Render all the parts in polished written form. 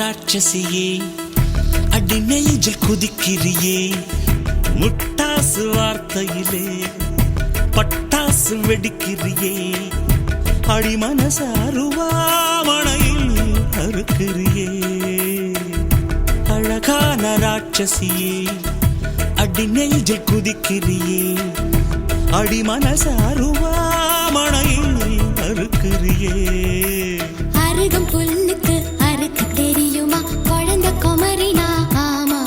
ராட்சசியே அடி நெஞ்சில் குதிக்கிறியே முட்டாசு வார்த்தையிலே பட்டாசு வெடிக்கிறியே அடி மனச அருவாமணையில் அறுக்கிறியே அழகான ராட்சசியே அடி நெஞ்சில் குதிக்கிறியே அடி மனச அருவாமணையில் அறுக்கிறியே அருகம் புல்லுக்கு அறுக்க தெரியுமா குழந்தை குமரினா ஆமா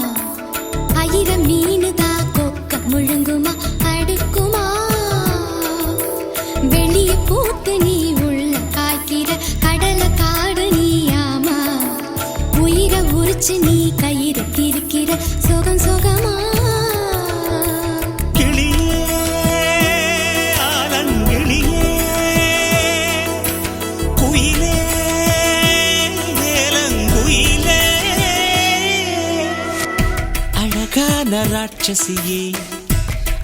ஆயிரம் மீனுதா கொக்க முழுங்குமா அடுக்குமா வெளிய பூத்து நீ உள்ள காய்க்கிற கடலை காடு நீ ஆமா உயிரை உரிச்சு நீ கயிறு திரிக்கிற சுகம் சுகமா ராட்சசியே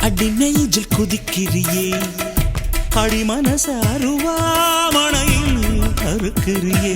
அடி நெஞ்சில் குதிக்கிறியே அடி மனச அருவாமணையில் அறுக்கிறியே